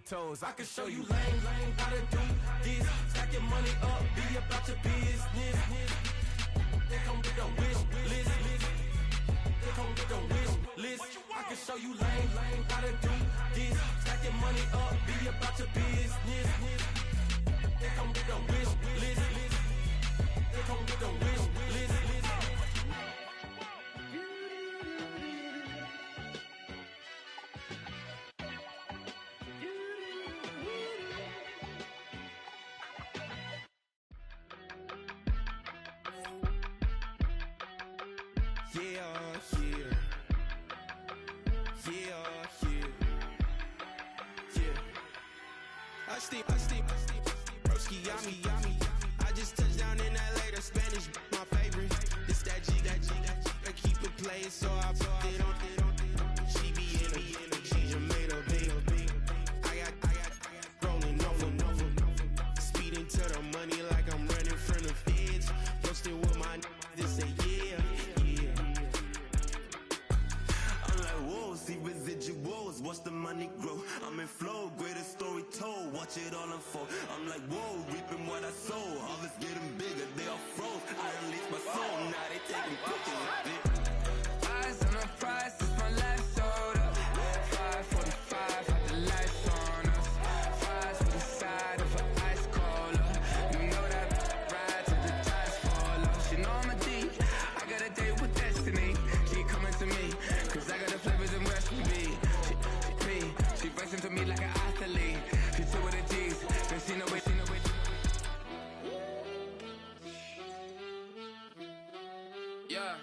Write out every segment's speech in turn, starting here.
toes. I can show you lame, how to do this. Stack your money up, be about your business. They come with a wish list. They come with a wish list. I can show you lame, how to do this. Stack your money up, be about your business. They come with a wish list. They come with a wish list. Broski, yummy. I just touched down in LA, the Spanish, my favorite. This that G. I keep it playing, so I put it on. She be in a she just made a big. I got rolling over. Speeding to the money like I'm running from the feds. Posting with my this say yeah. I'm like, whoa, see residuals, watch the money grow. I'm in flow, greatest story told, watch it all unfold. I'm like, whoa, reaping what I sow. Harvest getting bigger, they all froze. I release my soul, now they taking pictures of it. Eyes on the prize, it's my last soda. 5:45, had the lights on us. Fries with the side of an ice cola. You know that ride till the tires fall off. She know I'm a D, I got a date with destiny. She coming to me, cause I got the flavors and recipe. She racing to me like an athlete. She two with the G's, then she know it. Yeah.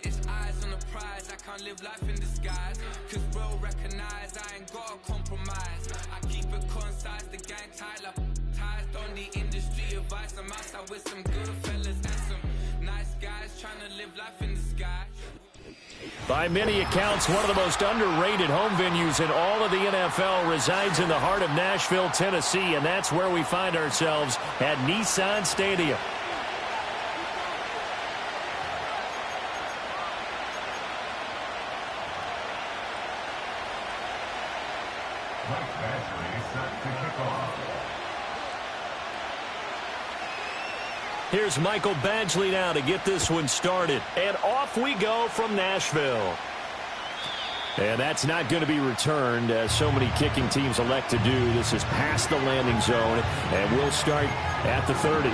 It's eyes on the prize, I can't live life in disguise. Cause bro recognize I ain't gotta compromise. I keep it concise, the gang tied up. Ties on the industry advice. I'm outside with some good fellas and some nice guys trying to live life in disguise. By many accounts, one of the most underrated home venues in all of the NFL resides in the heart of Nashville, Tennessee, and that's where we find ourselves at Nissan Stadium. Here's Michael Badgley now to get this one started. And off we go from Nashville. And that's not going to be returned, as so many kicking teams elect to do. This is past the landing zone, and we'll start at the 30.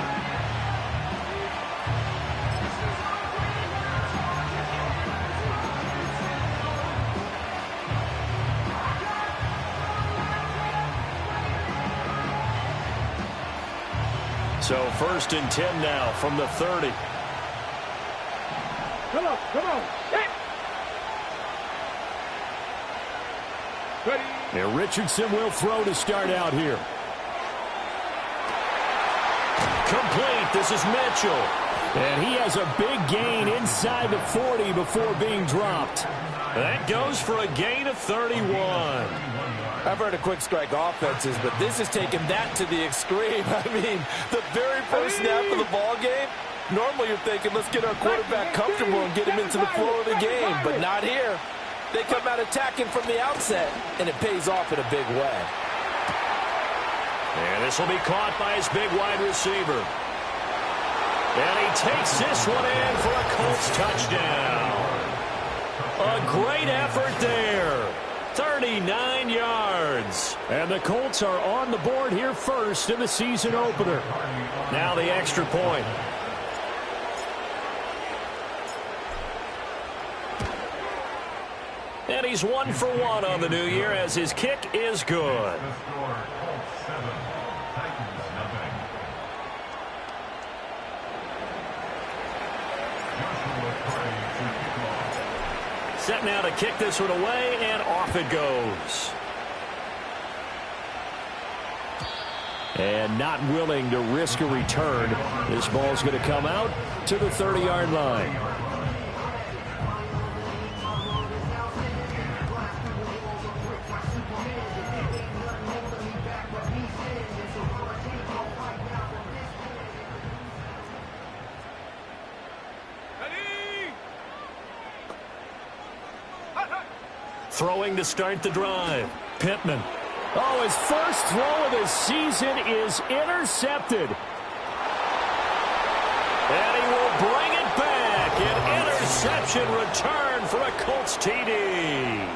So 1st and 10 now from the 30. Come on. Hit. Ready. And Richardson will throw to start out here. Complete. This is Mitchell. And he has a big gain inside the 40 before being dropped. That goes for a gain of 31. I've heard of quick strike offenses, but this is taking that to the extreme. I mean, the very first snap of the ball game, normally you're thinking, let's get our quarterback comfortable and get him into the flow of the game, but not here. They come out attacking from the outset, and it pays off in a big way. And this will be caught by his big wide receiver. And he takes this one in for a Colts touchdown. A great effort there. 39 yards. And the Colts are on the board here first in the season opener. Now the extra point. And he's 1 for 1 on the new year as his kick is good. Set now to kick this one away, and off it goes. And not willing to risk a return. This ball's going to come out to the 30-yard line. Throwing to start the drive. Pittman Oh, his first throw of the season is intercepted. And he will bring it back. An interception return for a Colts TD.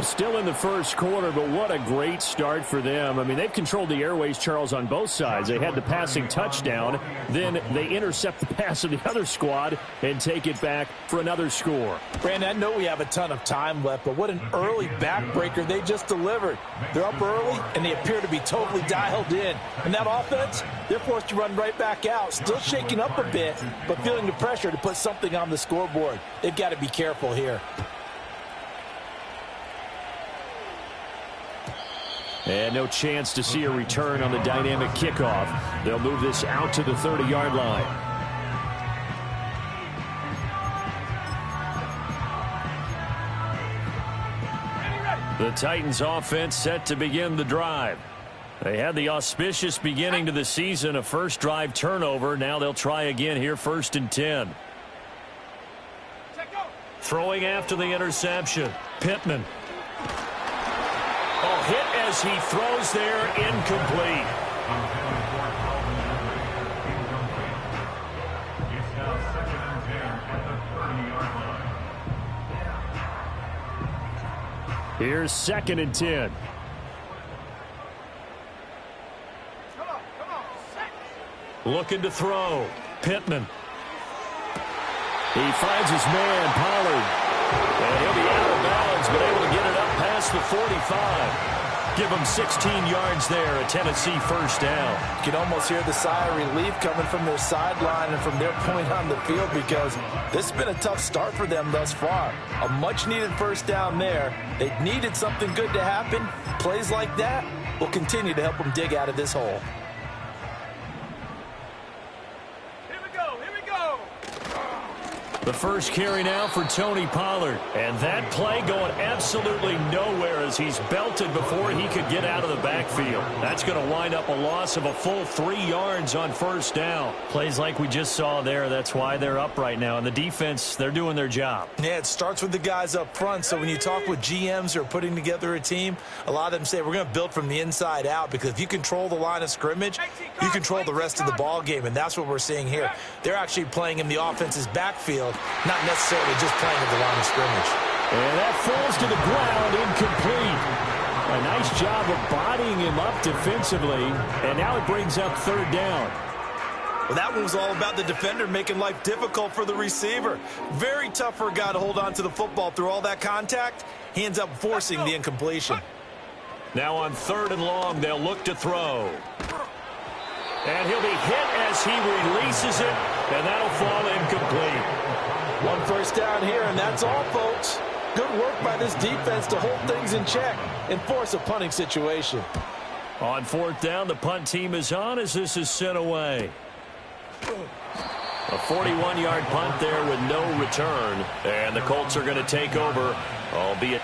Still in the first quarter, but what a great start for them. I mean, they've controlled the airways, Charles, on both sides. They had the passing touchdown. Then they intercept the pass of the other squad and take it back for another score. Brandon, I know we have a ton of time left, but what an early backbreaker they just delivered. They're up early, and they appear to be totally dialed in. And that offense, they're forced to run right back out, still shaking up a bit, but feeling the pressure to put something on the scoreboard. They've got to be careful here. And no chance to see a return on the dynamic kickoff. They'll move this out to the 30-yard line. The Titans offense set to begin the drive. They had the auspicious beginning to the season, a first drive turnover. Now they'll try again here, 1st and 10. Throwing after the interception, Pittman. Oh, hit as he throws there, incomplete. Here's 2nd and 10. Looking to throw. Pittman. He finds his man, Pollard. And he'll be out of bounds, but able to get it up past the 45. Give him 16 yards there, a Tennessee first down. You can almost hear the sigh of relief coming from their sideline and from their point on the field, because this has been a tough start for them thus far. A much-needed first down there. They needed something good to happen. Plays like that will continue to help them dig out of this hole. The first carry now for Tony Pollard. And that play going absolutely nowhere as he's belted before he could get out of the backfield. That's going to wind up a loss of a full 3 yards on first down. Plays like we just saw there. That's why they're up right now. And the defense, they're doing their job. Yeah, it starts with the guys up front. So when you talk with GMs who are putting together a team, a lot of them say we're going to build from the inside out, because if you control the line of scrimmage, you control the rest of the ball game. And that's what we're seeing here. They're actually playing in the offense's backfield, not necessarily just playing at the line of scrimmage. And that falls to the ground, incomplete. A nice job of bodying him up defensively, and now it brings up 3rd down. Well, that one was all about the defender making life difficult for the receiver. Very tough for a guy to hold on to the football through all that contact. He ends up forcing the incompletion. Now on 3rd and long, they'll look to throw. And he'll be hit as he releases it, and that'll fall incomplete. 1 first down here, and that's all, folks. Good work by this defense to hold things in check and force a punting situation. On 4th down, the punt team is on as this is sent away. A 41-yard punt there with no return, and the Colts are going to take over, albeit...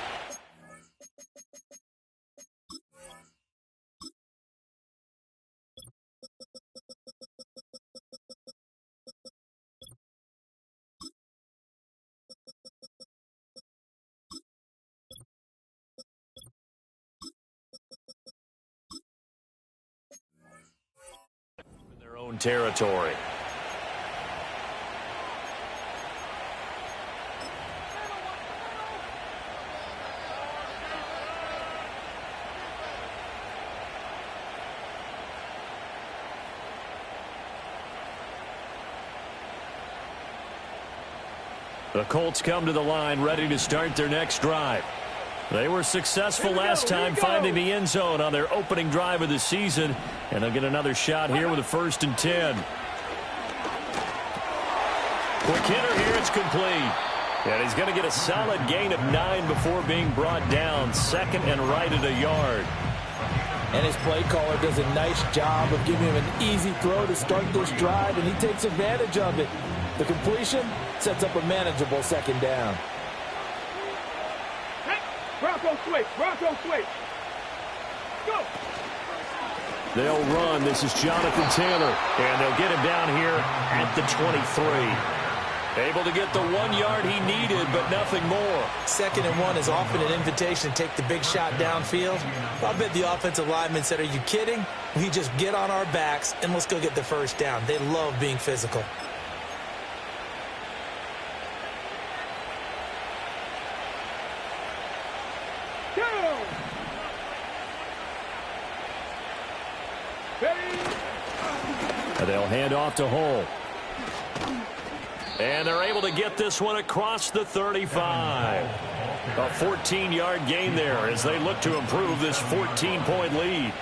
their own territory. The Colts come to the line ready to start their next drive. They were successful last time finding the end zone on their opening drive of the season, and they'll get another shot here with a 1st and 10. Quick hitter here, it's complete. And he's going to get a solid gain of 9 before being brought down. 2nd and right at a yard. And his play caller does a nice job of giving him an easy throw to start this drive, and he takes advantage of it. The completion sets up a manageable 2nd down. Bronco switch. Bronco switch. Go. They'll run. This is Jonathan Taylor. And they'll get him down here at the 23. Able to get the 1 yard he needed, but nothing more. 2nd and 1 is often an invitation to take the big shot downfield. I bet the offensive lineman said, are you kidding? We just get on our backs and let's go get the first down. They love being physical. They'll hand off to Hull. And they're able to get this one across the 35. A 14-yard gain there as they look to improve this 14-point lead.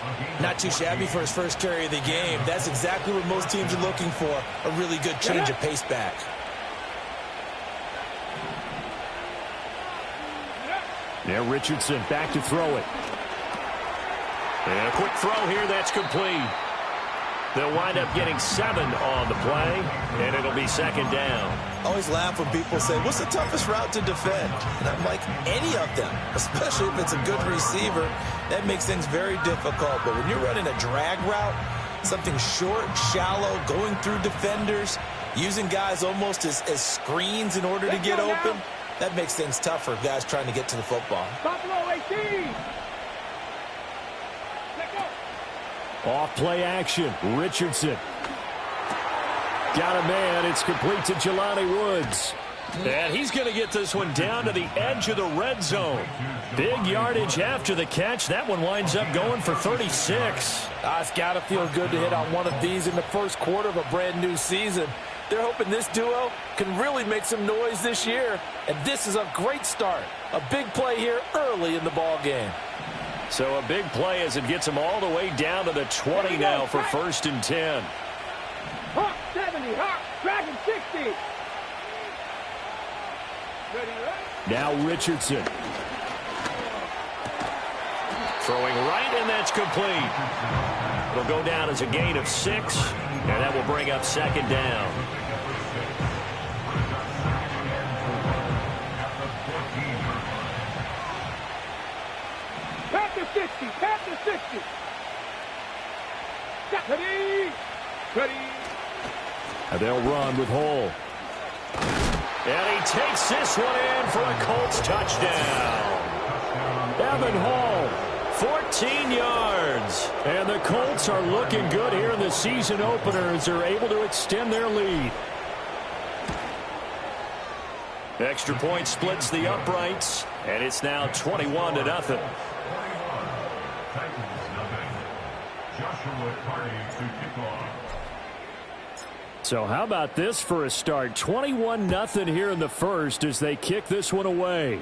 Not too shabby for his first carry of the game. That's exactly what most teams are looking for, a really good change of pace back. Now Richardson back to throw it. And a quick throw here, that's complete. They'll wind up getting 7 on the play, and it'll be 2nd down. I always laugh when people say, what's the toughest route to defend? And I'm like, any of them, especially if it's a good receiver. That makes things very difficult. But when you're running a drag route, something short, shallow, going through defenders, using guys almost as screens in order to get open, that makes things tough for guys trying to get to the football. Buffalo 18. Off play action. Richardson. Got a man. It's complete to Jelani Woods. And he's going to get this one down to the edge of the red zone. Big yardage after the catch. That one winds up going for 36. It's got to feel good to hit on one of these in the first quarter of a brand new season. They're hoping this duo can really make some noise this year. And this is a great start. A big play here early in the ball game. So a big play as it gets them all the way down to the 20 now for 1st and 10. Hawk 70, Hawk, Dragon 60. Now Richardson. Throwing right, and that's complete. It'll go down as a gain of 6, and that will bring up 2nd down. Panther 60, Panther 60. Ready, ready. And they'll run with Hull. And he takes this one in for a Colts touchdown. Evan Hull, 14 yards. And the Colts are looking good here in the season opener as they're able to extend their lead. Extra point splits the uprights, and it's now 21-0. So how about this for a start? 21-0 here in the first as they kick this one away.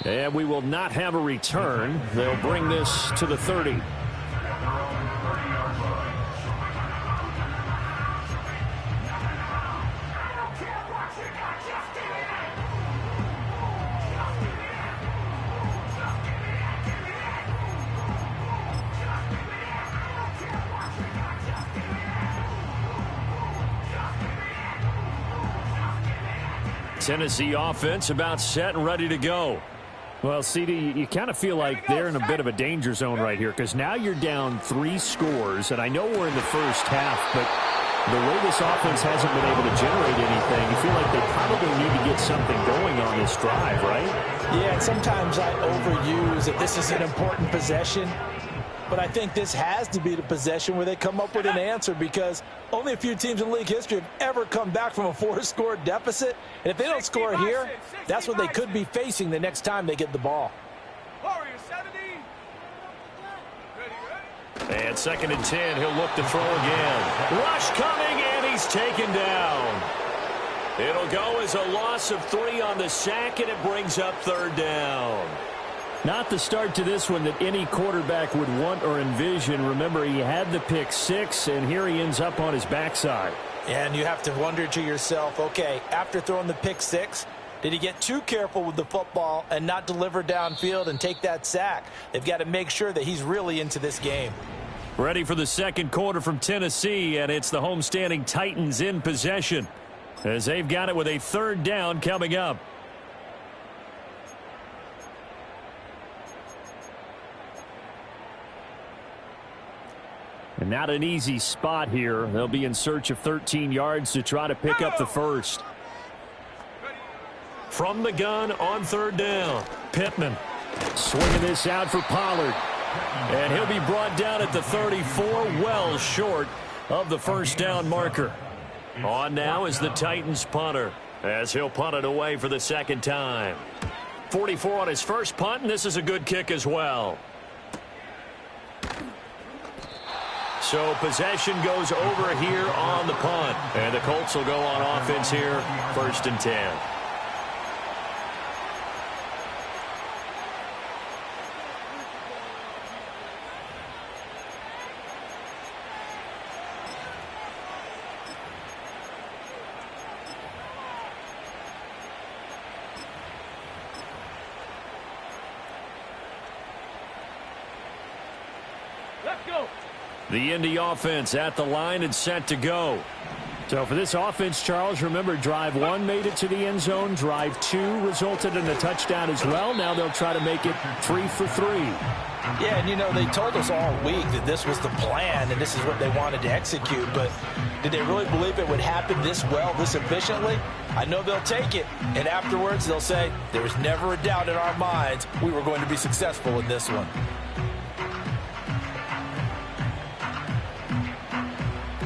And we will not have a return. They'll bring this to the 30. Tennessee offense about set and ready to go. Well, CD, you kind of feel like they're in a bit of a danger zone right here because now you're down 3 scores, and I know we're in the first half, but the way this offense hasn't been able to generate anything, you feel like they probably need to get something going on this drive, right? Yeah, and sometimes I overuse that this is an important possession. But I think this has to be the possession where they come up with an answer because only a few teams in league history have ever come back from a 4-score deficit. And if they don't score here, that's what they could be facing the next time they get the ball. Warrior 70. And 2nd and 10, he'll look to throw again. Rush coming, and he's taken down. It'll go as a loss of 3 on the sack, and it brings up 3rd down. Not the start to this one that any quarterback would want or envision. Remember, he had the pick 6, and here he ends up on his backside. And you have to wonder to yourself, okay, after throwing the pick 6, did he get too careful with the football and not deliver downfield and take that sack? They've got to make sure that he's really into this game. Ready for the 2nd quarter from Tennessee, and it's the homestanding Titans in possession as they've got it with a 3rd down coming up. And not an easy spot here. They'll be in search of 13 yards to try to pick up the first. From the gun on third down, Pittman swinging this out for Pollard. And he'll be brought down at the 34, well short of the first down marker. On now is the Titans punter, as he'll punt it away for the second time. 44 on his first punt, and this is a good kick as well. So possession goes over here on the punt. And the Colts will go on offense here, 1st and 10. Let's go. The Indy offense at the line and set to go. So for this offense, Charles, remember, drive 1 made it to the end zone. Drive 2 resulted in a touchdown as well. Now they'll try to make it 3 for 3. Yeah, and, you know, they told us all week that this was the plan and this is what they wanted to execute. But did they really believe it would happen this well, this efficiently? I know they'll take it. And afterwards, they'll say, there was never a doubt in our minds we were going to be successful in this one.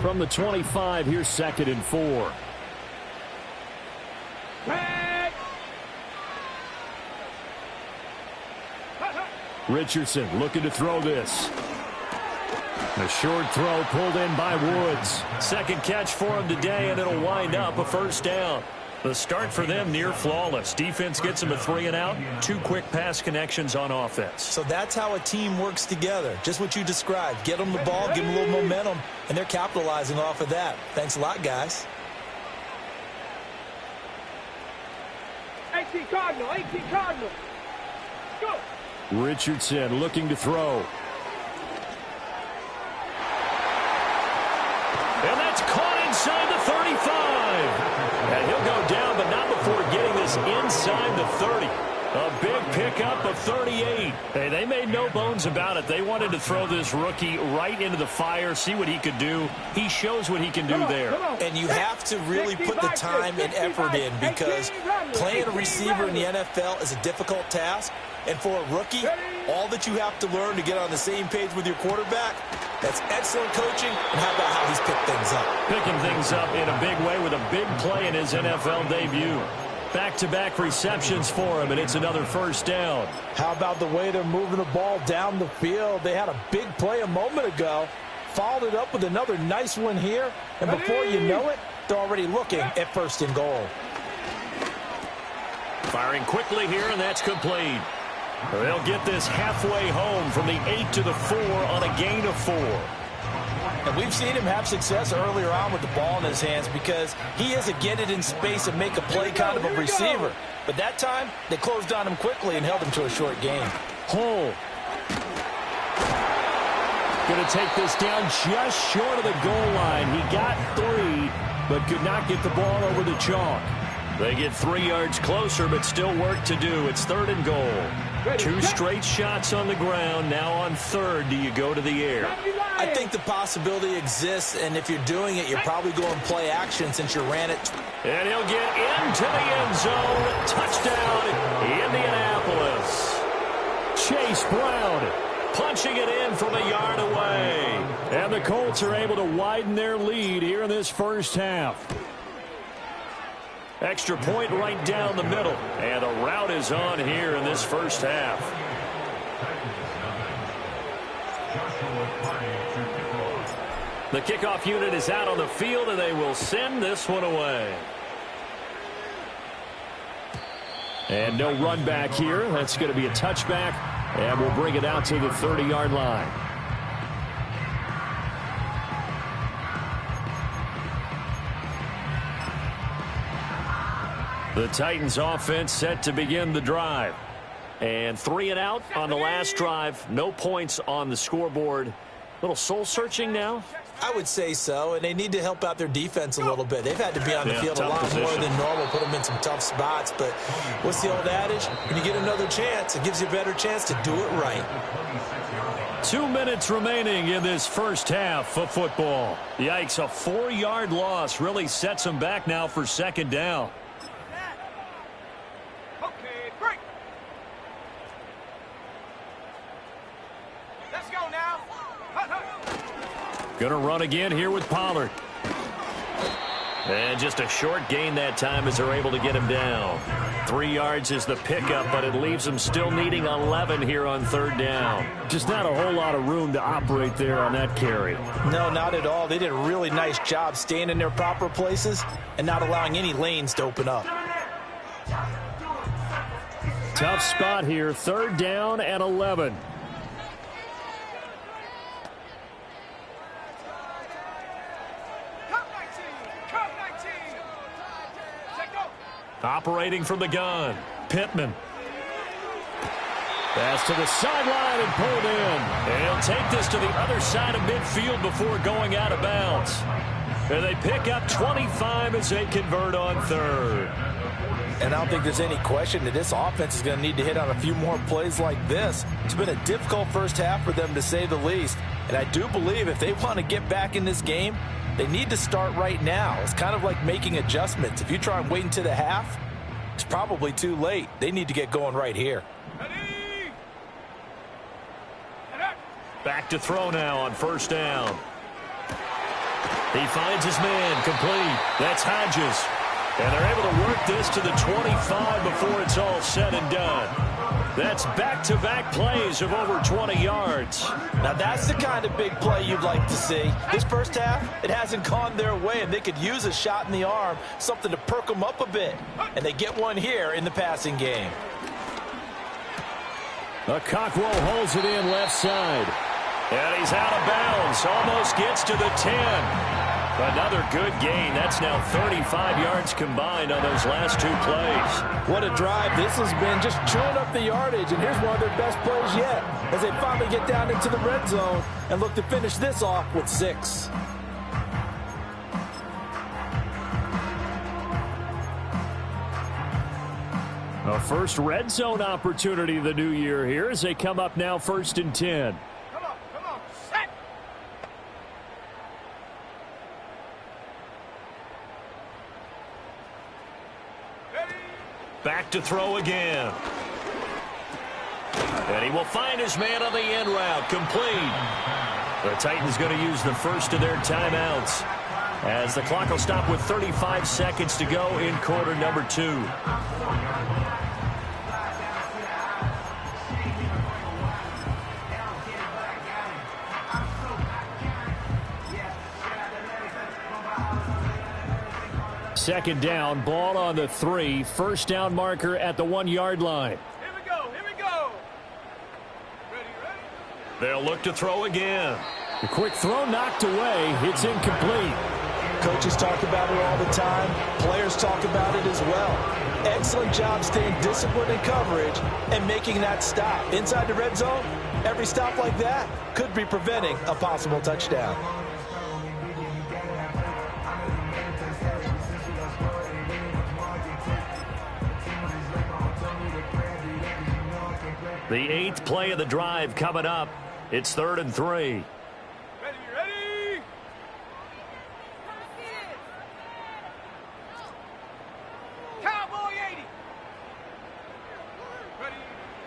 From the 25, here's 2nd and 4. Richardson looking to throw this. A short throw pulled in by Woods. Second catch for him today, and it'll wind up a first down. The start for them near flawless. Defense gets them a 3 and out. 2 quick pass connections on offense. So that's how a team works together. Just what you described. Get them the ball, give them a little momentum, and they're capitalizing off of that. Thanks a lot, guys. 18 Cardinal, 18 Cardinal. Go. Richardson looking to throw. And that's caught inside the 35. And he'll go down, but not before getting this inside the 30. A big pickup of 38. Hey, they made no bones about it. They wanted to throw this rookie right into the fire, see what he could do. He shows what he can do there. And you have to really put the time and effort in, because playing a receiver in the NFL is a difficult task. And for a rookie, all that you have to learn to get on the same page with your quarterback, that's excellent coaching. And how about how he's picked things up? Picking things up in a big way with a big play in his NFL debut. Back-to-back receptions for him, and it's another first down. How about the way they're moving the ball down the field? They had a big play a moment ago, followed it up with another nice one here, and before you know it, they're already looking at 1st and goal. Firing quickly here, and that's complete. They'll get this halfway home from the 8 to the 4 on a gain of 4. And we've seen him have success earlier on with the ball in his hands, because he is a get it in space and make a play kind of a receiver. But that time, they closed on him quickly and held him to a short gain. Hull going to take this down just short of the goal line. He got 3, but could not get the ball over the chalk. They get 3 yards closer, but still work to do. It's 3rd and goal. 2 straight shots on the ground. Now on 3rd, do you go to the air? I think the possibility exists, and if you're doing it, you're probably going play action since you ran it. And he'll get into the end zone. Touchdown, Indianapolis. Chase Brown punching it in from a yard away. And the Colts are able to widen their lead here in this first half. Extra point right down the middle. And the route is on here in this first half. The kickoff unit is out on the field, and they will send this one away. And no run back here. That's going to be a touchback, and we'll bring it out to the 30-yard line. The Titans offense set to begin the drive. And 3 and out on the last drive. No points on the scoreboard. Little soul-searching now? I would say so, and they need to help out their defense a little bit. They've had to be on the field a lot more than normal, put them in some tough spots. But what's the old adage? When you get another chance, it gives you a better chance to do it right. 2 minutes remaining in this first half of football. Yikes, a 4-yard loss really sets them back now for second down. Okay, break. Let's go now. Gonna run again here with Pollard. And just a short gain that time as they're able to get him down. 3 yards is the pickup, but it leaves them still needing 11 here on third down. Just not a whole lot of room to operate there on that carry. No, not at all. They did a really nice job staying in their proper places and not allowing any lanes to open up. Tough spot here. Third down and 11. Operating from the gun, Pittman. Pass to the sideline and pulled in. And he'll take this to the other side of midfield before going out of bounds. And they pick up 25 as they convert on third. And I don't think there's any question that this offense is going to need to hit on a few more plays like this. It's been a difficult first half for them, to say the least. And I do believe if they want to get back in this game, they need to start right now. It's kind of like making adjustments. If you try and wait until the half, it's probably too late. They need to get going right here. Back to throw now on first down. He finds his man, complete. That's Hodges. And they're able to work this to the 25 before it's all said and done. That's back-to-back plays of over 20 yards. Now that's the kind of big play you'd like to see. This first half, it hasn't gone their way, and they could use a shot in the arm, something to perk them up a bit. And they get one here in the passing game. Cockrell holds it in left side. And he's out of bounds. Almost gets to the 10. Another good gain. That's now 35 yards combined on those last 2 plays. What a drive. This has been just chewing up the yardage, and here's one of their best plays yet as they finally get down into the red zone and look to finish this off with 6. A first red zone opportunity the new year here as they come up now 1st and 10. Come on, set. Back to throw again. And he will find his man on the end route, complete. The Titans going to use the first of their timeouts as the clock will stop with 35 seconds to go in quarter number 2. Second down, ball on the 3. First down marker at the 1-yard line. Here we go. Ready. They'll look to throw again. The quick throw knocked away. It's incomplete. Coaches talk about it all the time. Players talk about it as well. Excellent job staying disciplined in coverage and making that stop. Inside the red zone, every stop like that could be preventing a possible touchdown. The 8th play of the drive coming up. It's 3rd and 3. Ready. Cowboy 80. Ready.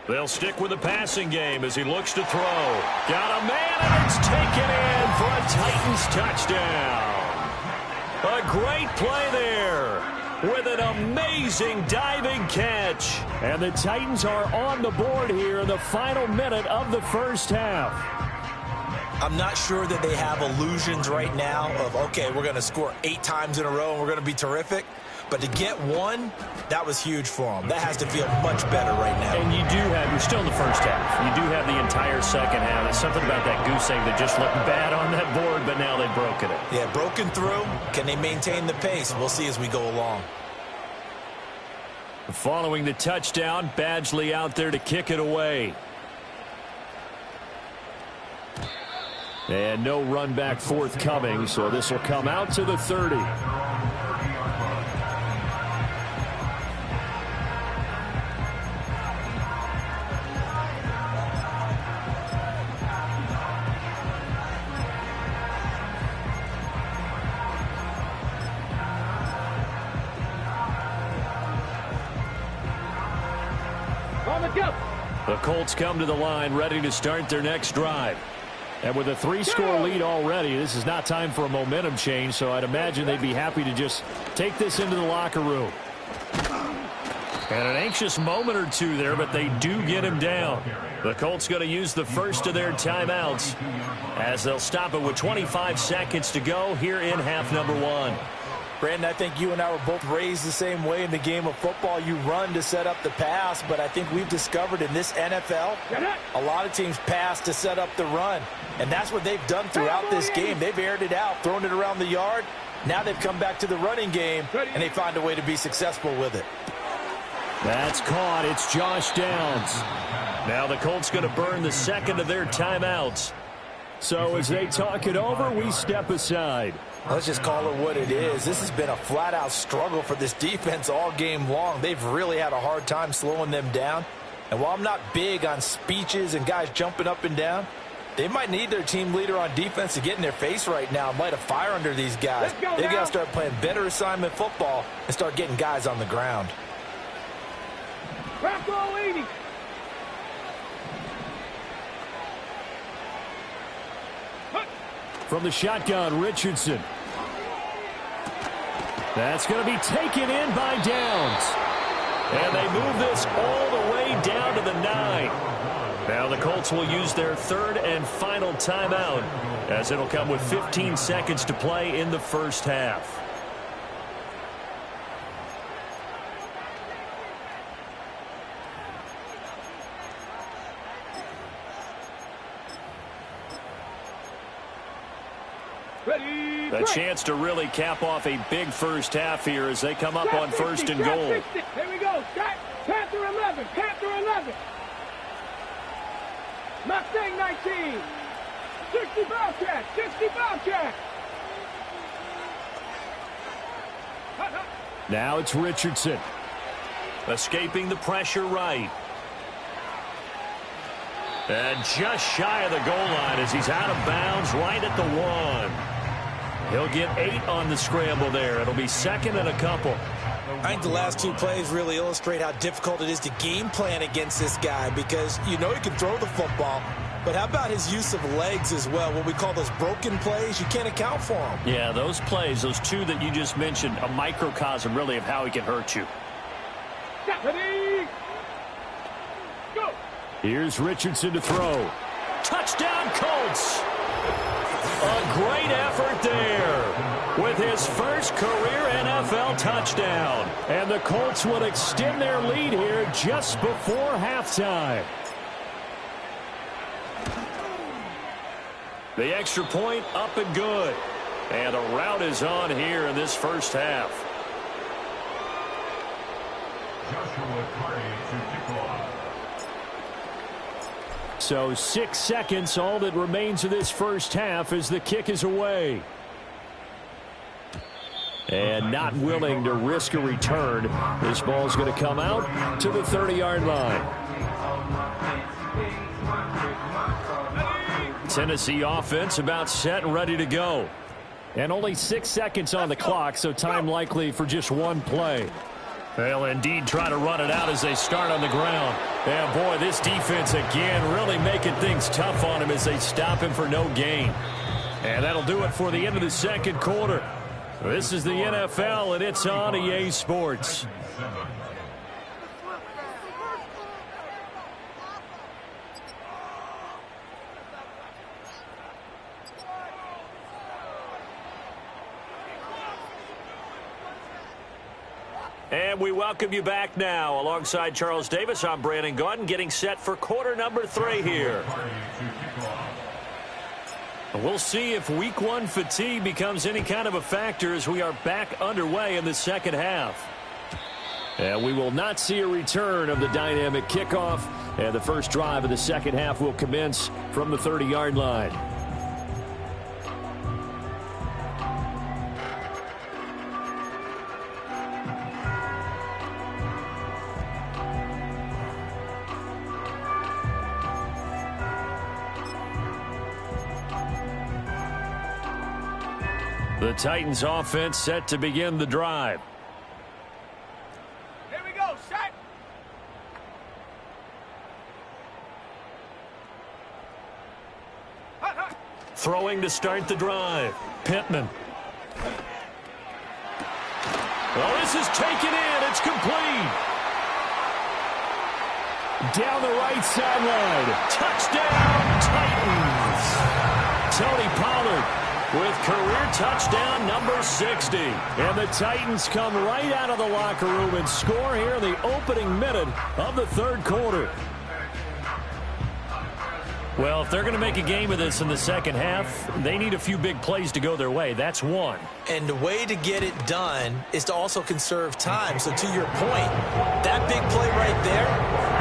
They'll stick with the passing game as he looks to throw. Got a man, and it's taken in for a Titans touchdown. A great play there with an amazing diving catch. And the Titans are on the board here in the final minute of the first half. I'm not sure that they have illusions right now of, okay, we're going to score 8 times in a row and we're going to be terrific. But to get one, that was huge for them. That has to feel much better right now. And you're still in the first half. You do have the entire second half. There's something about that goose egg that just looked bad on that board, but now they've broken it. Yeah, broken through. Can they maintain the pace? We'll see as we go along. Following the touchdown, Badgley out there to kick it away. And no run back forthcoming, so this will come out to the 30. The Colts come to the line ready to start their next drive. And with a 3-score lead already, this is not time for a momentum change, so I'd imagine they'd be happy to just take this into the locker room. And an anxious moment or two there, but they do get him down. The Colts going to use the first of their timeouts as they'll stop it with 25 seconds to go here in half number 1. Brandon, I think you and I were both raised the same way in the game of football. You run to set up the pass, but I think we've discovered in this NFL, a lot of teams pass to set up the run. And that's what they've done throughout this game. They've aired it out, thrown it around the yard. Now they've come back to the running game, and they find a way to be successful with it. That's caught. It's Josh Downs. Now the Colts going to burn the second of their timeouts. So as they talk it over, we step aside. Let's just call it what it is. This has been a flat-out struggle for this defense all game long. They've really had a hard time slowing them down. And while I'm not big on speeches and guys jumping up and down, they might need their team leader on defense to get in their face right now and light a fire under these guys. They've got to start playing better assignment football and start getting guys on the ground. Rocco 80. From the shotgun, Richardson. That's going to be taken in by Downs. And they move this all the way down to the 9. Now the Colts will use their third and final timeout as it'll come with 15 seconds to play in the first half. A chance to really cap off a big first half here as they come up on first and goal. Here we go. Panther 11. Panther 11. Mustang 19. 60 Bobcat. 60 Bobcat. Now it's Richardson. Escaping the pressure right. And just shy of the goal line as he's out of bounds right at the 1. He'll get 8 on the scramble there. It'll be second and a couple. I think the last 2 plays really illustrate how difficult it is to game plan against this guy because you know he can throw the football, but how about his use of legs as well? What we call those broken plays, you can't account for them. Yeah, those plays, those 2 that you just mentioned, a microcosm really of how he can hurt you. Ready? Go. Here's Richardson to throw. Touchdown, Colts! A great effort there with his first career NFL touchdown. And the Colts will extend their lead here just before halftime. The extra point up and good. And a rout is on here in this first half. Joshua Carty to kick off. So 6 seconds, all that remains of this first half as the kick is away. And not willing to risk a return. This ball's going to come out to the 30-yard line. Tennessee offense about set and ready to go. And only 6 seconds on the clock, so time likely for just one play. They'll indeed try to run it out as they start on the ground. And boy, this defense again really making things tough on him as they stop him for no gain. And that'll do it for the end of the second quarter. This is the NFL, and it's on EA Sports. And we welcome you back now. Alongside Charles Davis, I'm Brandon Gaudin, getting set for quarter number 3 here. We'll see if week 1 fatigue becomes any kind of a factor as we are back underway in the second half. And we will not see a return of the dynamic kickoff. And the first drive of the second half will commence from the 30-yard line. The Titans offense set to begin the drive. Here we go. Set. Throwing to start the drive. Pittman. Well, this is taken in. It's complete. Down the right sideline. Touchdown, Titans. Tony Pollard with career touchdown number 60. And the Titans come right out of the locker room and score here in the opening minute of the third quarter. Well, if they're going to make a game of this in the second half, they need a few big plays to go their way. That's one. And the way to get it done is to also conserve time. So to your point, that big play right there,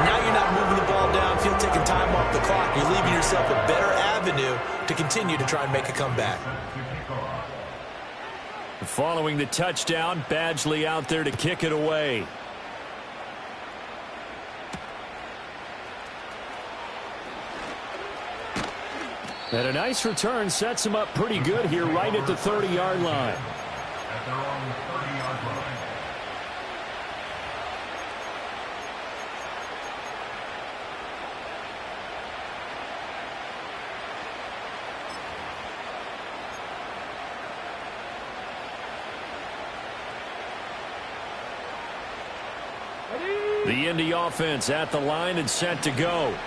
now you're not moving the ball downfield, taking time off the clock. You're leaving yourself a better avenue to continue to try and make a comeback. Following the touchdown, Badgley out there to kick it away. And a nice return sets him up pretty good here right at the 30-yard line. At their own 30-yard line. The Indy offense at the line and set to go.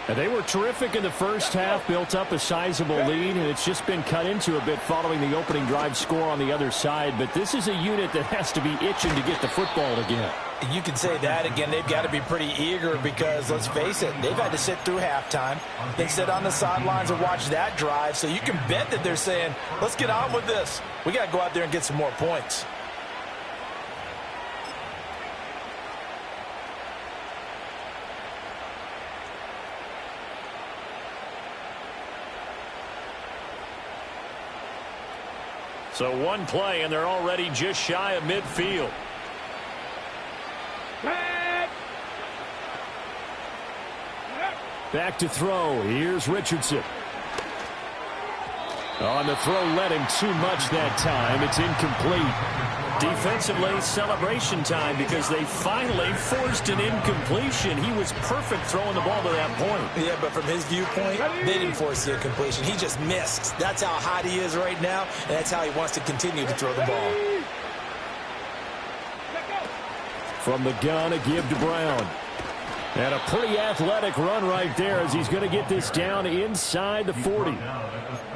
And they were terrific in the first half, built up a sizable lead, and it's just been cut into a bit following the opening drive score on the other side. But this is a unit that has to be itching to get the football again. You can say that again. They've got to be pretty eager because, let's face it, they've had to sit through halftime. They sit on the sidelines and watch that drive. So you can bet that they're saying, let's get on with this. We got to go out there and get some more points. So one play, and they're already just shy of midfield. Back to throw. Here's Richardson. On the throw, led him too much that time. It's incomplete. Defensively, celebration time because they finally forced an incompletion. He was perfect throwing the ball to that point. Yeah, but from his viewpoint, they didn't force the incompletion. He just missed. That's how hot he is right now, and that's how he wants to continue to throw the ball. From the gun, a give to Brown. And a pretty athletic run right there as he's going to get this down inside the 40.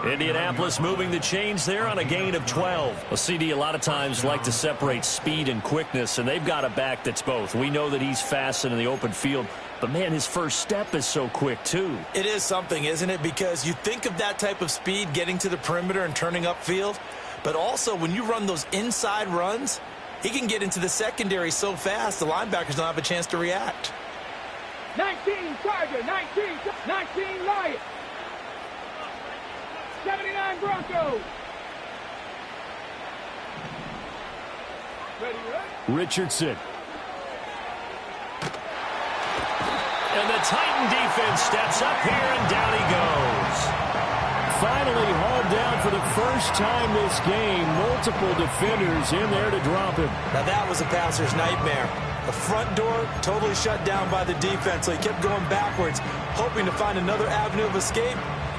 Indianapolis moving the chains there on a gain of 12. A CD a lot of times like to separate speed and quickness, and they've got a back that's both. We know that he's fast in the open field, but, man, his first step is so quick, too. It is something, isn't it? Because you think of that type of speed getting to the perimeter and turning upfield, but also when you run those inside runs, he can get into the secondary so fast the linebackers don't have a chance to react. 19 Charger, 19 Lions, 79 Broncos. Ready, right? Richardson. And the Titan defense steps up here, and down he goes. Finally hauled down for the first time this game. Multiple defenders in there to drop him. Now that was a passer's nightmare. The front door totally shut down by the defense, so he kept going backwards, hoping to find another avenue of escape.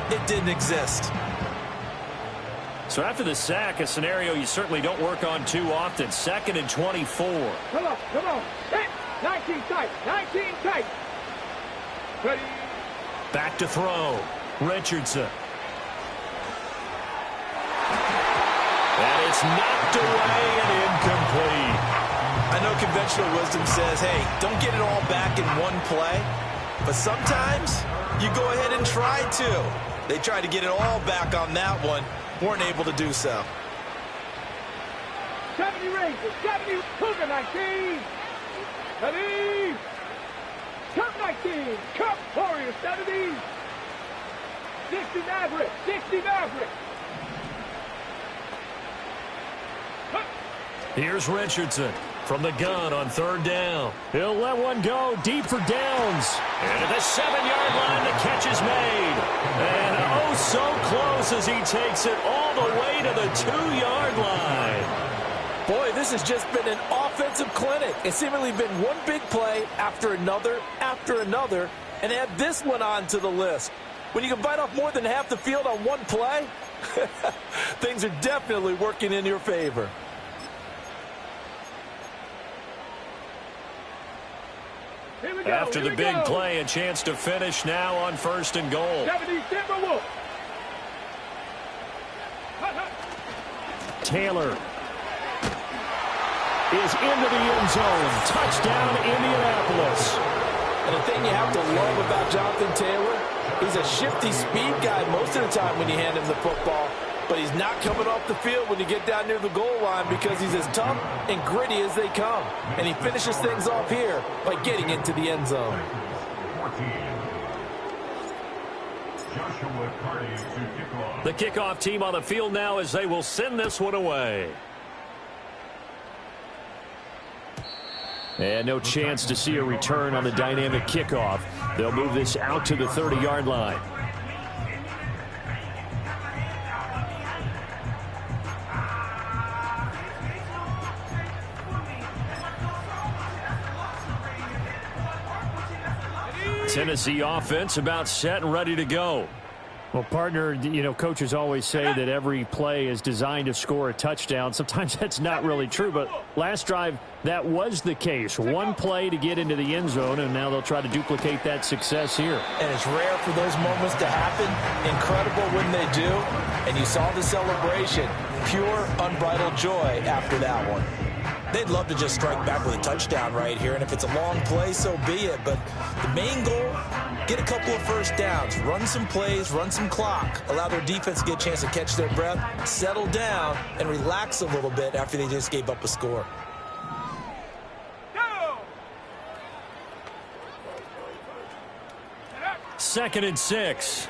It didn't exist. So after the sack, a scenario you certainly don't work on too often. 2nd and 24. Come on. 19 tight. Ready. Back to throw. Richardson. And it's knocked away and incomplete. I know conventional wisdom says, hey, don't get it all back in one play. But sometimes you go ahead and try to. They tried to get it all back on that one. Weren't able to do so. 70 Rangers, 70 Cougar 19. Ready. Cup 19. Cup Warriors 70. 60 Maverick. Here's Richardson from the gun on 3rd down. He'll let one go deep for Downs. And at the 7-yard line, the catch is made. And oh, so close as he takes it all the way to the 2-yard line. Boy, this has just been an offensive clinic. It's seemingly been one big play after another, and add this one on to the list. When you can bite off more than half the field on one play, things are definitely working in your favor. After the big play, a chance to finish now on 1st and goal. 70 Timberwolves. Taylor is into the end zone. Touchdown, Indianapolis. And the thing you have to love about Jonathan Taylor, he's a shifty speed guy most of the time when you hand him the football. But he's not coming off the field when you get down near the goal line because he's as tough and gritty as they come. And he finishes things off here by getting into the end zone. 14. Joshua Carty to kickoff. The kickoff team on the field now as they will send this one away. And no chance to see a return on the dynamic kickoff. They'll move this out to the 30-yard line. Tennessee offense about set and ready to go. Well, partner, you know, coaches always say that every play is designed to score a touchdown. Sometimes that's not really true, but last drive, that was the case. One play to get into the end zone, and now they'll try to duplicate that success here. And it's rare for those moments to happen. Incredible when they do. And you saw the celebration. Pure, unbridled joy after that one. They'd love to just strike back with a touchdown right here, and if it's a long play, so be it. But the main goal, get a couple of first downs, run some plays, run some clock, allow their defense to get a chance to catch their breath, settle down, and relax a little bit after they just gave up a score. Second and 6.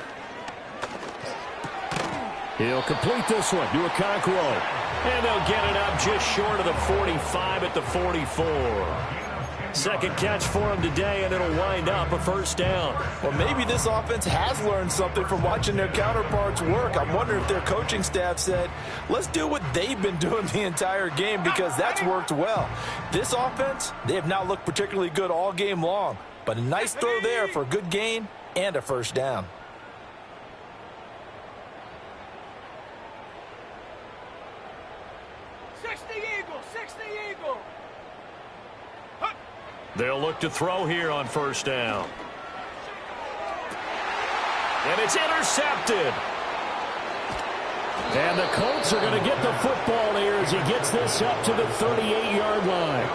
He'll complete this one to Okonkwo. And they'll get it up just short of the 45 at the 44. Second catch for him today, and it'll wind up a first down. Well, maybe this offense has learned something from watching their counterparts work. I'm wondering if their coaching staff said, let's do what they've been doing the entire game because that's worked well. This offense, they have not looked particularly good all game long. But a nice throw there for a good gain and a first down. They'll look to throw here on first down. And it's intercepted. And the Colts are going to get the football here as he gets this up to the 38-yard line.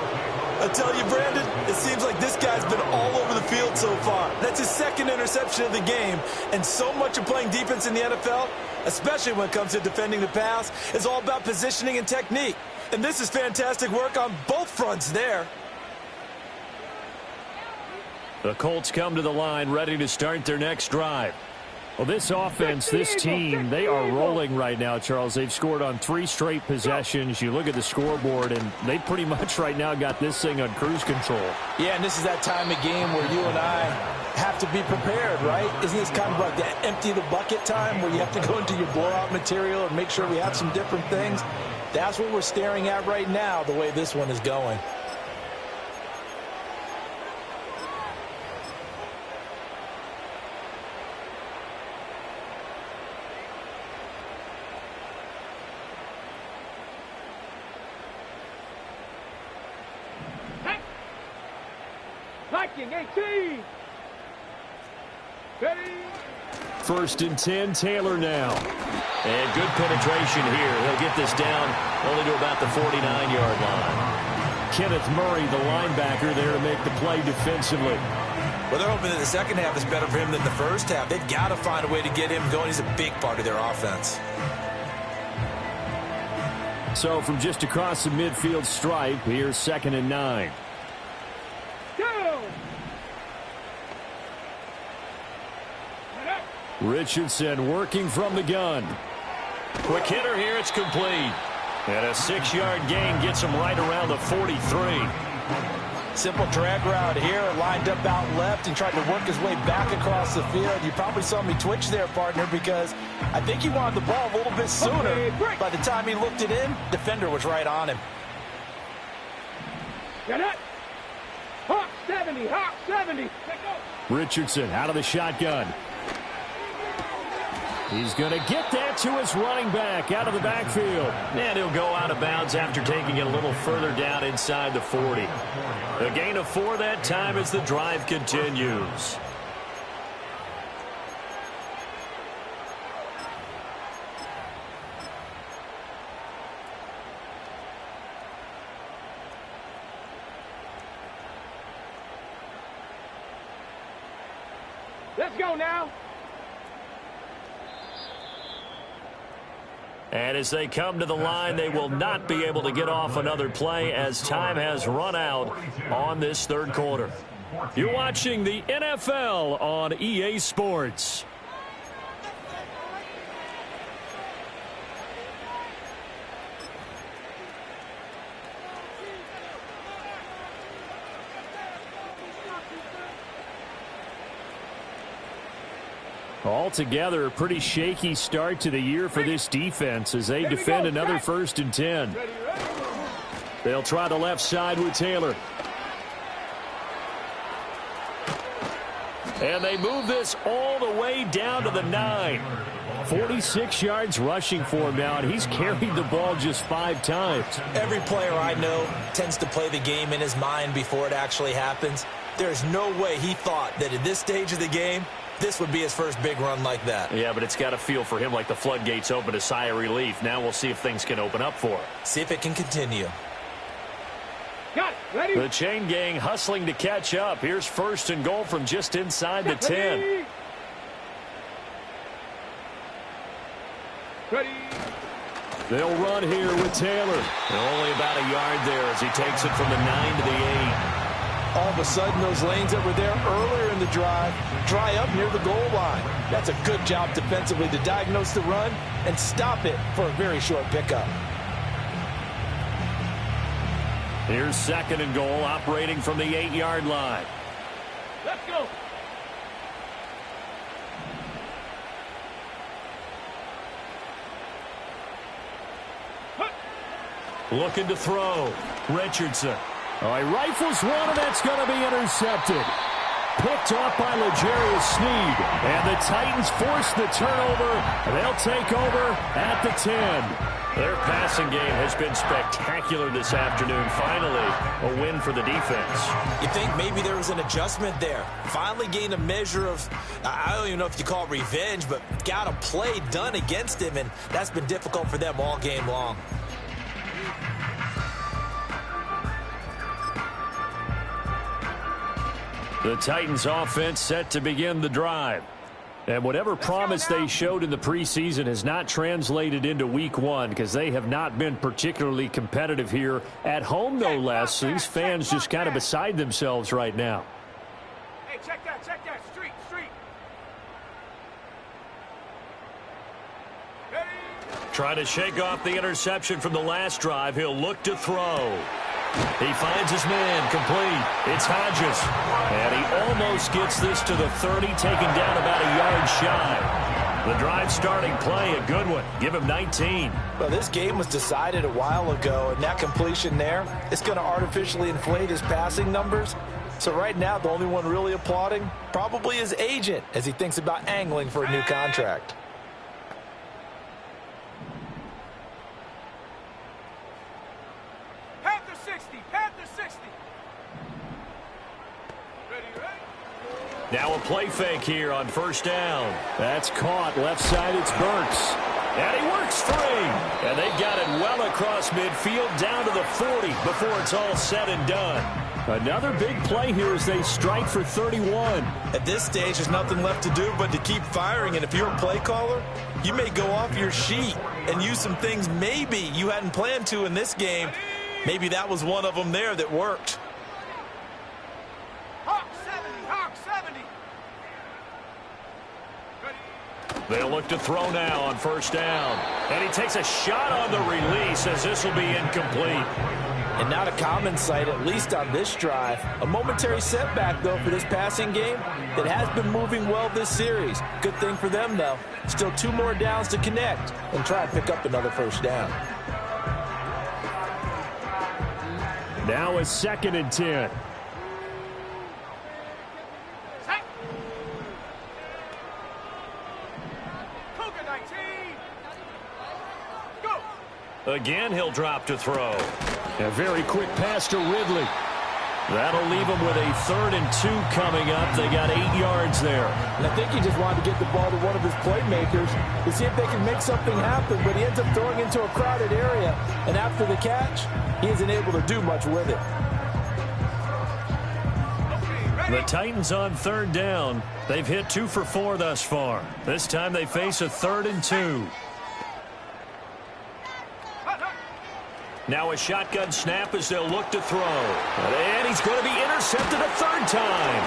I tell you, Brandon, it seems like this guy's been all over the field so far. That's his second interception of the game. And so much of playing defense in the NFL, especially when it comes to defending the pass, is all about positioning and technique. And this is fantastic work on both fronts there. The Colts come to the line ready to start their next drive. Well, this offense, this team, they are rolling right now, Charles. They've scored on 3 straight possessions. You look at the scoreboard, and they pretty much right now got this thing on cruise control. Yeah, and this is that time of game where you and I have to be prepared, right? Isn't this kind of like that empty the bucket time where you have to go into your blowout material and make sure we have some different things? That's what we're staring at right now, the way this one is going. Viking 18. Ready. 1st and 10, Taylor now. And good penetration here. He'll get this down only to about the 49-yard line. Kenneth Murray, the linebacker, there to make the play defensively. Well, they're hoping that the second half is better for him than the first half. They've got to find a way to get him going. He's a big part of their offense. So from just across the midfield stripe, here's 2nd and 9. Richardson working from the gun. Quick hitter here, it's complete. And a 6-yard gain gets him right around the 43. Simple drag route here, lined up out left and tried to work his way back across the field. You probably saw me twitch there, partner, because I think he wanted the ball a little bit sooner. By the time he looked it in, defender was right on him. Get it. Hawk 70, Hawk 70. Richardson out of the shotgun. He's going to get that to his running back out of the backfield. And he'll go out of bounds after taking it a little further down inside the 40. A gain of 4 that time as the drive continues. Let's go now. And as they come to the line, they will not be able to get off another play as time has run out on this third quarter. You're watching the NFL on EA Sports. Altogether, a pretty shaky start to the year for this defense as they defend another 1st and 10. They'll try the left side with Taylor. And they move this all the way down to the 9. 46 yards rushing for him now, and he's carried the ball just 5 times. Every player I know tends to play the game in his mind before it actually happens. There's no way he thought that at this stage of the game, this would be his first big run like that. Yeah, but it's got to feel for him like the floodgates open, a sigh of relief. Now we'll see if things can open up for him. See if it can continue. Got it. Ready? The chain gang hustling to catch up. Here's 1st and goal from just inside the 10. Ready. They'll run here with Taylor. And only about a yard there as he takes it from the 9 to the 8. All of a sudden, those lanes that were there earlier in the drive dry up near the goal line. That's a good job defensively to diagnose the run and stop it for a very short pickup. Here's 2nd and goal, operating from the 8-yard line. Let's go. Looking to throw. Richardson. He rifles one, and that's going to be intercepted. Picked off by L'Jarius Sneed. And the Titans force the turnover. They'll take over at the 10. Their passing game has been spectacular this afternoon. Finally, a win for the defense. You think maybe there was an adjustment there. Finally gained a measure of, I don't even know if you call it revenge, but got a play done against him, and that's been difficult for them all game long. The Titans offense set to begin the drive. And whatever promise they showed in the preseason has not translated into week 1 because they have not been particularly competitive here at home, no less. So these fans just kind of beside themselves right now. Hey, check that. Street. Ready. Trying to shake off the interception from the last drive. He'll look to throw. He finds his man, complete. It's Hodges. And he almost gets this to the 30, taken down about a yard shy. The drive starting play, a good one. Give him 19. Well, this game was decided a while ago, and that completion there, it's going to artificially inflate his passing numbers. So right now, the only one really applauding probably his agent as he thinks about angling for a new contract. Panther 60. Ready. Now a play fake here on 1st down. That's caught. Left side, it's Burks. And he works free. And they've got it well across midfield down to the 40 before it's all said and done. Another big play here as they strike for 31. At this stage, there's nothing left to do but to keep firing. And if you're a play caller, you may go off your sheet and use some things maybe you hadn't planned to in this game. Maybe that was one of them there that worked. Hawk 70. Ready. They'll look to throw now on 1st down. And he takes a shot on the release as this will be incomplete. And not a common sight, at least on this drive. A momentary setback, though, for this passing game that has been moving well this series. Good thing for them, though. Still 2 more downs to connect and try and pick up another 1st down. Now a 2nd and 10. Cougar Again, he'll drop to throw. A very quick pass to Ridley. That'll leave them with a 3rd and 2 coming up. They got 8 yards there. And I think he just wanted to get the ball to one of his playmakers to see if they can make something happen, but he ends up throwing into a crowded area. And after the catch, he isn't able to do much with it. The Titans on 3rd down. They've hit 2 for 4 thus far. This time they face a 3rd and 2. Now a shotgun snap as they'll look to throw. And he's going to be intercepted a 3rd time.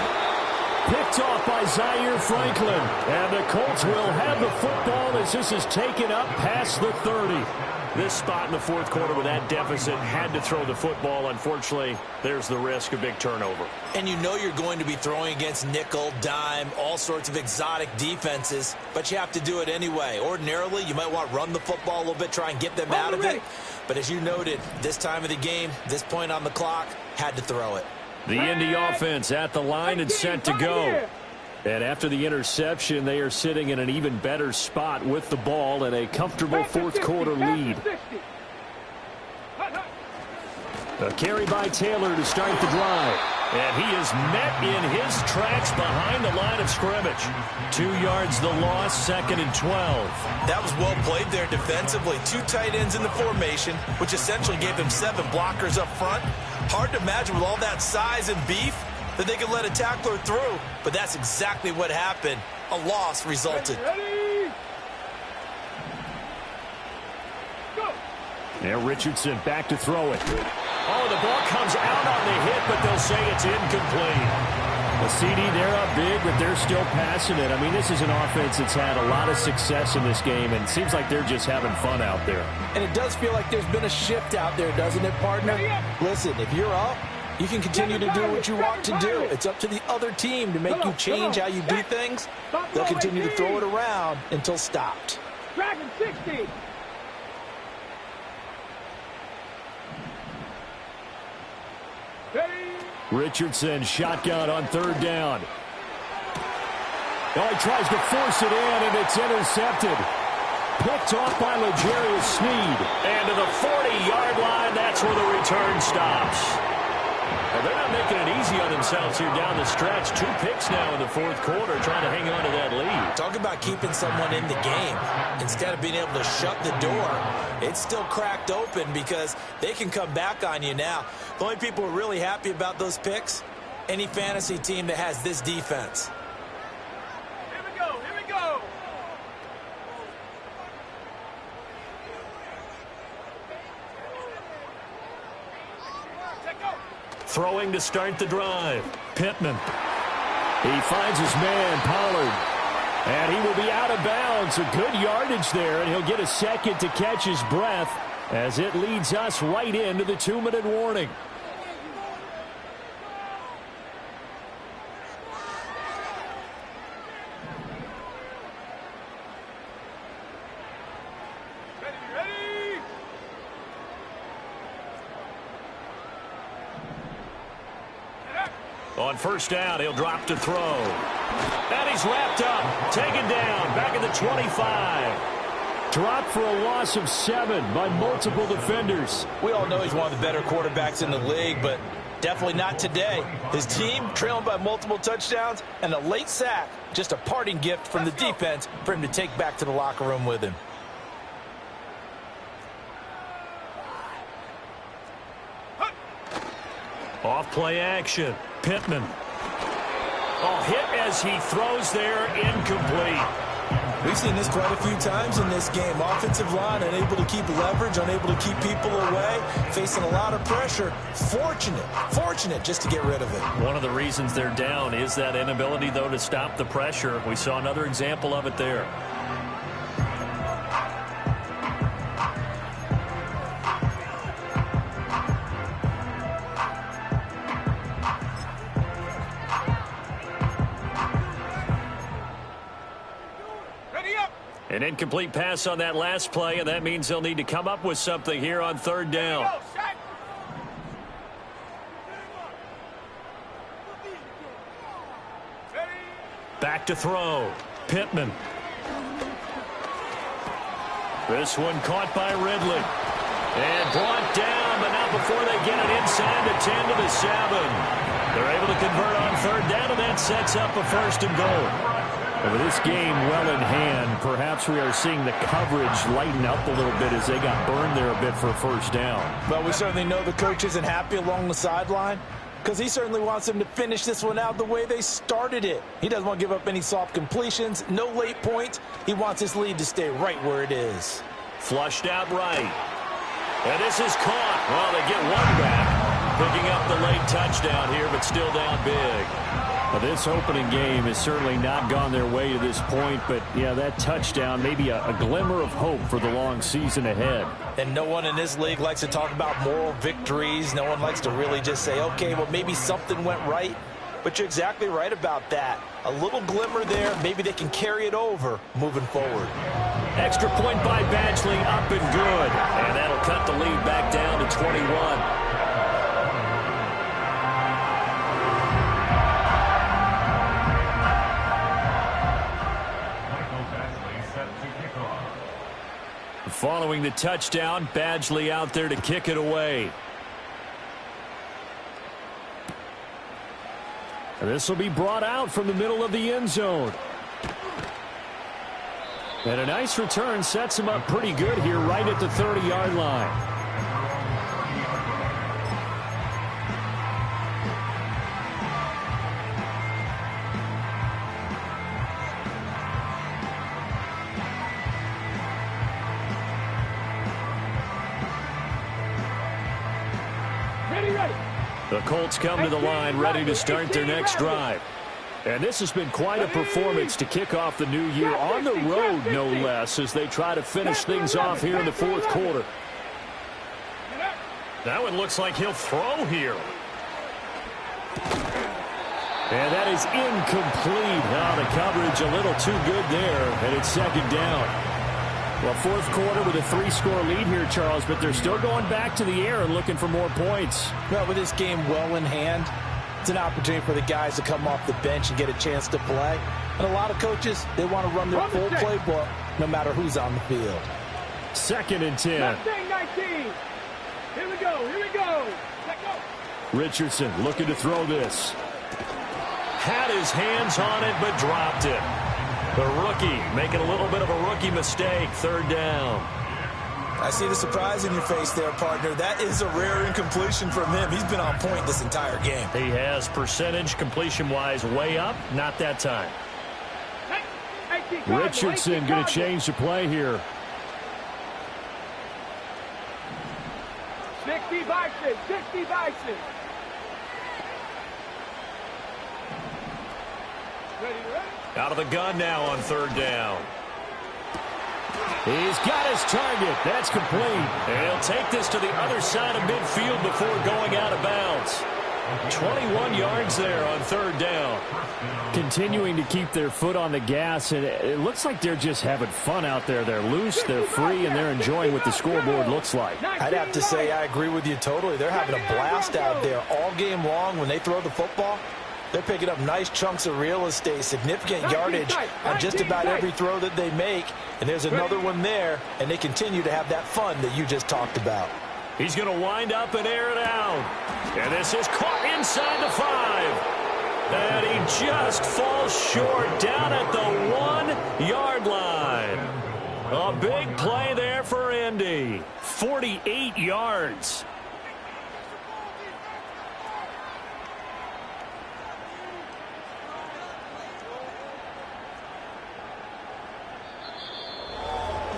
Picked off by Zaire Franklin. And the Colts will have the football as this is taken up past the 30. This spot in the 4th quarter with that deficit, had to throw the football. Unfortunately, there's the risk of big turnover. And you know you're going to be throwing against nickel, dime, all sorts of exotic defenses, but you have to do it anyway. Ordinarily, you might want to run the football a little bit, try and get them out of it. But as you noted, this time of the game, this point on the clock, had to throw it. The Indy offense at the line and set to go. And after the interception, they are sitting in an even better spot with the ball and a comfortable 4th quarter lead. A carry by Taylor to start the drive. And he is met in his tracks behind the line of scrimmage. 2 yards the loss, 2nd and 12. That was well played there defensively. 2 tight ends in the formation, which essentially gave them 7 blockers up front. Hard to imagine with all that size and beef that they could let a tackler through, but that's exactly what happened. A loss resulted. Now Richardson back to throw it. Oh, the ball comes out on the hit, but they'll say it's incomplete. A CD, they're up big, but they're still passing it. I mean, this is an offense that's had a lot of success in this game, and it seems like they're just having fun out there. And it does feel like there's been a shift out there, doesn't it, partner? Listen, if you're up, you can continue to do what you want to do. It's up to the other team to make you change how you do things. They'll continue to throw it around until stopped. Dragon 60. Richardson shotgun on 3rd down. Oh, he tries to force it in, and it's intercepted. Picked off by L'Jarius Sneed. And to the 40-yard line, that's where the return stops. Well, they're not making it easy on themselves here down the stretch. 2 picks now in the 4th quarter, trying to hang on to that lead. Talk about keeping someone in the game. Instead of being able to shut the door, it's still cracked open because they can come back on you now. The only people who are really happy about those picks, any fantasy team that has this defense. Here we go. Here we go. Throwing to start the drive. Pittman. He finds his man, Pollard. And he will be out of bounds. A good yardage there, and he'll get a second to catch his breath as it leads us right into the 2-minute warning. On 1st down, he'll drop to throw. And he's wrapped up, taken down, back at the 25. Dropped for a loss of 7 by multiple defenders. We all know he's one of the better quarterbacks in the league, but definitely not today. His team trailing by multiple touchdowns and a late sack. Just a parting gift from the defense for him to take back to the locker room with him. Off play action. Pittman. Oh, hit as he throws there, incomplete. We've seen this quite a few times in this game. Offensive line unable to keep leverage, unable to keep people away, facing a lot of pressure. Fortunate just to get rid of it. One of the reasons they're down is that inability, though, to stop the pressure. We saw another example of it there. An incomplete pass on that last play, and that means they'll need to come up with something here on 3rd down. Back to throw. Pittman. This one caught by Ridley. And brought down, but not before they get it inside the 10 to the 7. They're able to convert on third down, and that sets up a 1st and goal. And with this game well in hand, perhaps we are seeing the coverage lighten up a little bit as they got burned there a bit for a 1st down. Well, we certainly know the coach isn't happy along the sideline because he certainly wants them to finish this one out the way they started it. He doesn't want to give up any soft completions, no late points. He wants his lead to stay right where it is. Flushed out right. And this is caught. Well, they get one back, picking up the late touchdown here, but still down big. Well, this opening game has certainly not gone their way to this point, but, yeah, that touchdown, maybe a glimmer of hope for the long season ahead. And no one in this league likes to talk about moral victories. No one likes to really just say, okay, well, maybe something went right. But you're exactly right about that. A little glimmer there. Maybe they can carry it over moving forward. Extra point by Badgley, up and good. And that'll cut the lead back down to 21. Following the touchdown, Badgley out there to kick it away. This will be brought out from the middle of the end zone. And a nice return sets him up pretty good here right at the 30-yard line. The Colts come to the line ready to start their next drive. And this has been quite a performance to kick off the new year on the road, no less, as they try to finish things off here in the 4th quarter. That one looks like he'll throw here. And that is incomplete. Oh, the coverage a little too good there, and it's 2nd down. Well, 4th quarter with a 3-score lead here, Charles, but they're still going back to the air and looking for more points. Well, with this game well in hand, it's an opportunity for the guys to come off the bench and get a chance to play. And a lot of coaches, they want to run their full playbook no matter who's on the field. 2nd and 10. 19. Here we go. Richardson looking to throw this. Had his hands on it, but dropped it. The rookie making a little bit of a rookie mistake. 3rd down. I see the surprise in your face there, partner. That is a rare incompletion from him. He's been on point this entire game. He has percentage completion-wise way up. Not that time. Richardson going to change the play here. 60 Bison. Ready. Out of the gun now on 3rd down. He's got his target. That's complete. And he'll take this to the other side of midfield before going out of bounds. 21 yards there on 3rd down. Continuing to keep their foot on the gas, and it looks like they're just having fun out there. They're loose, they're free, and they're enjoying what the scoreboard looks like. I'd have to say I agree with you totally. They're having a blast out there all game long when they throw the football. They're picking up nice chunks of real estate, significant yardage on just about every throw that they make. And there's another one there, and they continue to have that fun that you just talked about. He's going to wind up and air it out. And this is caught inside the 5. And he just falls short down at the 1-yard line. A big play there for Indy. 48 yards.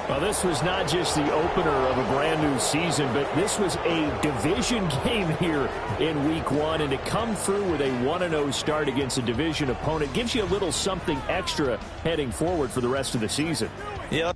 Well, this was not just the opener of a brand new season, but this was a division game here in week 1. And to come through with a 1-0 start against a division opponent gives you a little something extra heading forward for the rest of the season. Yeah.